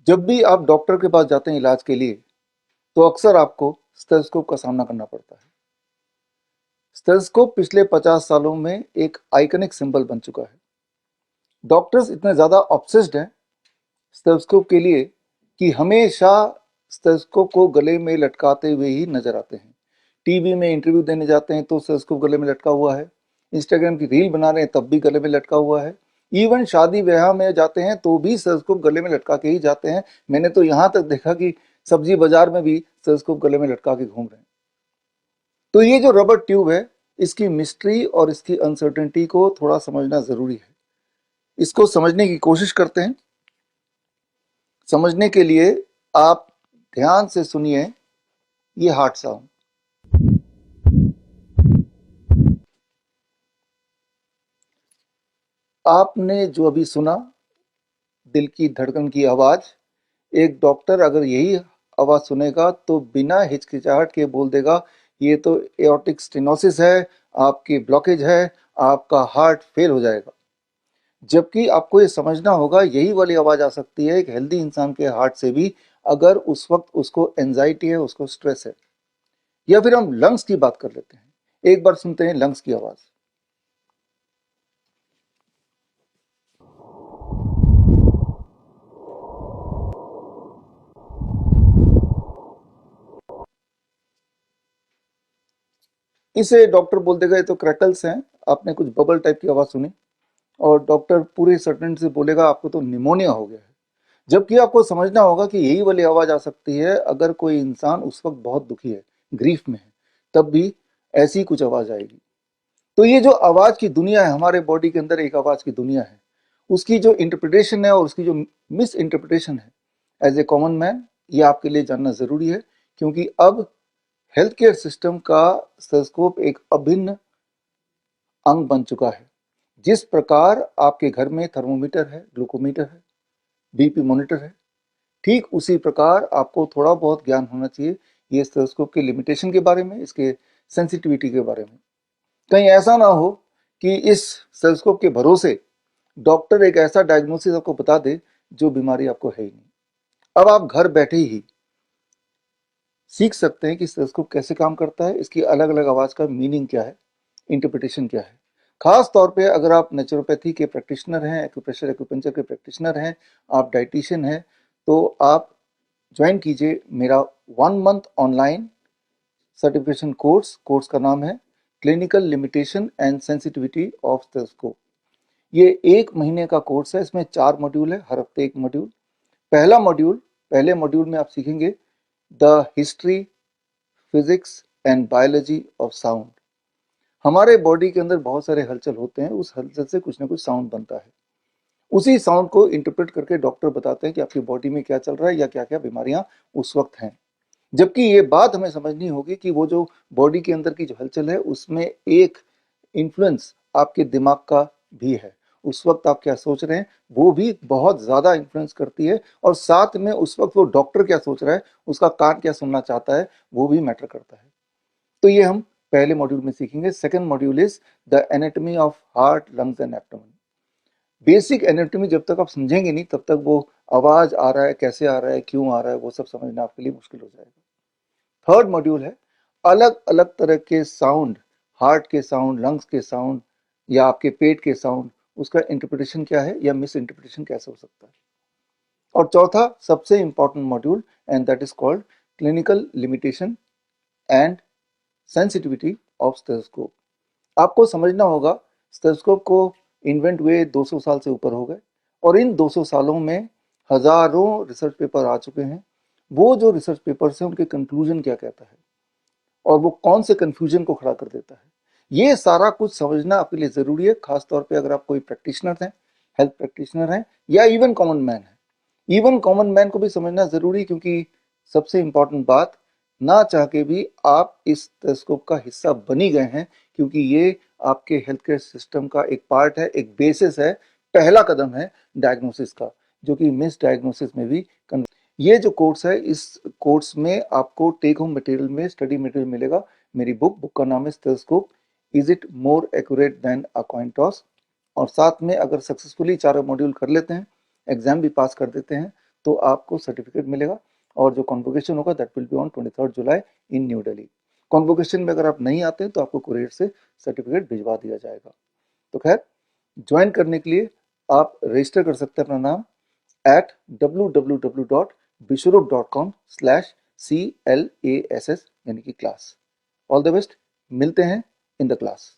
जब भी आप डॉक्टर के पास जाते हैं इलाज के लिए, तो अक्सर आपको स्टेथोस्कोप का सामना करना पड़ता है। स्टेथोस्कोप पिछले 50 सालों में एक आइकनिक सिंबल बन चुका है। डॉक्टर्स इतने ज़्यादा ऑब्सेस्ड हैं स्टेथोस्कोप के लिए कि हमेशा स्टेथोस्कोप को गले में लटकाते हुए ही नजर आते हैं। टीवी में इंटरव्यू देने जाते हैं तो स्टेथोस्कोप गले में लटका हुआ है। इंस्टाग्राम की रील बना रहे हैं तब भी गले में लटका हुआ है। इवन शादी ब्याह में जाते हैं तो भी स्टेथोस्कोप गले में लटका के ही जाते हैं। मैंने तो यहाँ तक देखा कि सब्जी बाजार में भी स्टेथोस्कोप गले में लटका के घूम रहे हैं। तो ये जो रबर ट्यूब है, इसकी मिस्ट्री और इसकी अनसर्टेनिटी को थोड़ा समझना जरूरी है। इसको समझने की कोशिश करते हैं। समझने के लिए आप ध्यान से सुनिए ये हार्ट साउंड। आपने जो अभी सुना, दिल की धड़कन की आवाज, एक डॉक्टर अगर यही आवाज सुनेगा तो बिना हिचकिचाहट के बोल देगा ये तो एओर्टिक स्टेनोसिस है, आपकी ब्लॉकेज है, आपका हार्ट फेल हो जाएगा। जबकि आपको ये समझना होगा यही वाली आवाज आ सकती है एक हेल्दी इंसान के हार्ट से भी, अगर उस वक्त उसको एंजाइटी है, उसको स्ट्रेस है। या फिर हम लंग्स की बात कर लेते हैं। एक बार सुनते हैं लंग्स की आवाज। इसे डॉक्टर बोल देगा ये तो क्रैकल्स हैं, आपने कुछ बबल टाइप की आवाज सुनी। और डॉक्टर पूरे सर्टेनिटी से बोलेगा आपको तो निमोनिया हो गया है। जबकि आपको समझना होगा कि यही वाली आवाज आ सकती है अगर कोई इंसान उस वक्त बहुत दुखी है, ग्रीफ में है, तब भी ऐसी कुछ आवाज आएगी। तो ये जो आवाज की दुनिया है, हमारे बॉडी के अंदर एक आवाज की दुनिया है। उसकी जो इंटरप्रिटेशन है और उसकी जो मिस इंटरप्रिटेशन है, एज ए कॉमन मैन ये आपके लिए जानना जरूरी है। क्योंकि अब हेल्थ केयर सिस्टम का स्टेथोस्कोप एक अभिन्न अंग बन चुका है। जिस प्रकार आपके घर में थर्मोमीटर है, ग्लूकोमीटर है, बीपी मॉनिटर है, ठीक उसी प्रकार आपको थोड़ा बहुत ज्ञान होना चाहिए ये स्टेथोस्कोप के लिमिटेशन के बारे में, इसके सेंसिटिविटी के बारे में। कहीं ऐसा ना हो कि इस स्टेथोस्कोप के भरोसे डॉक्टर एक ऐसा डायग्नोसिस आपको बता दे जो बीमारी आपको है ही नहीं। अब आप घर बैठे ही सीख सकते हैं कि स्टेथोस्कोप कैसे काम करता है, इसकी अलग अलग आवाज का मीनिंग क्या है, इंटरप्रिटेशन क्या है। खास तौर पे अगर आप नेचुरोपैथी के प्रैक्टिशनर हैं, एक्यूप्रेशर एक्यूपंक्चर के प्रैक्टिशनर हैं, आप डाइटिशियन हैं, तो आप ज्वाइन कीजिए मेरा 1 मंथ ऑनलाइन सर्टिफिकेशन कोर्स का नाम है clinical limitation and sensitivity of stethoscope. ये 1 महीने का कोर्स है। इसमें 4 मॉड्यूल है, हर हफ्ते एक मॉड्यूल। पहले मॉड्यूल में आप सीखेंगे the history, physics and biology of sound. हमारे बॉडी के अंदर बहुत सारे हलचल होते हैं, उस हलचल से कुछ ना कुछ साउंड बनता है। उसी साउंड को इंटरप्रेट करके डॉक्टर बताते हैं कि आपकी बॉडी में क्या चल रहा है या क्या क्या बीमारियां उस वक्त हैं। जबकि ये बात हमें समझनी होगी कि वो जो बॉडी के अंदर की जो हलचल है उसमें एक इन्फ्लुएंस आपके दिमाग का भी है। उस वक्त आप क्या सोच रहे हैं वो भी बहुत ज्यादा इन्फ्लुएंस करती है, और साथ में उस वक्त वो डॉक्टर क्या सोच रहा है, उसका कान क्या सुनना चाहता है, वो भी मैटर करता है। तो ये हम पहले मॉड्यूल में सीखेंगे। Second module is the anatomy of heart, lungs and abdomen. Basic anatomy जब तक आप समझेंगे नहीं तब तक वो आवाज आ रहा है, कैसे आ रहा है, क्यों आ रहा है, वो सब समझना आपके लिए मुश्किल हो जाएगा। थर्ड मॉड्यूल है अलग अलग तरह के साउंड, हार्ट के साउंड, लंग्स के साउंड या आपके पेट के साउंड, उसका इंटरप्रिटेशन क्या है या मिस इंटरप्रिटेशन कैसे हो सकता है। और चौथा सबसे important module, and that is called clinical limitation and sensitivity of stethoscope. आपको समझना होगा स्टेथोस्कोप को इन्वेंट हुए 200 साल से ऊपर हो गए, और इन 200 सालों में हजारों रिसर्च पेपर आ चुके हैं। वो जो रिसर्च पेपर्स हैं उनके कंक्लूजन क्या कहता है और वो कौन से कंफ्यूजन को खड़ा कर देता है, ये सारा कुछ समझना आपके लिए जरूरी है। खासतौर पे अगर आप कोई प्रैक्टिशनर हैं, हेल्थ प्रैक्टिशनर हैं, या इवन कॉमन मैन है। इवन कॉमन मैन को भी समझना जरूरी, क्योंकि सबसे इंपॉर्टेंट बात, ना चाह के भी आप इस टेलीस्कोप का हिस्सा बनी गए हैं, क्योंकि ये आपके हेल्थ केयर सिस्टम का एक पार्ट है, एक बेसिस है, पहला कदम है डायग्नोसिस का, जो कि मिस डायग्नोसिस में भी ये जो कोर्स है, इस कोर्स में आपको टेक होम मटेरियल में स्टडी मटेरियल मिलेगा। मेरी बुक का नाम है stethoscope, is it more accurate then a coin toss. और साथ में अगर सक्सेसफुली चारों मॉड्यूल कर लेते हैं, एग्जाम भी पास कर देते हैं, तो आपको सर्टिफिकेट मिलेगा और जो कॉन्वोकेशन होगा that will be on 23 July in new Delhi. Convocation में अगर आप नहीं आते हैं तो आपको कुरियर से सर्टिफिकेट भिजवा दिया जाएगा। तो खैर, ज्वाइन करने के लिए आप रजिस्टर कर सकते हैं अपना नाम at www.bishrup.com/CLASS यानी कि क्लास। ऑल द बेस्ट, मिलते हैं इन द क्लास।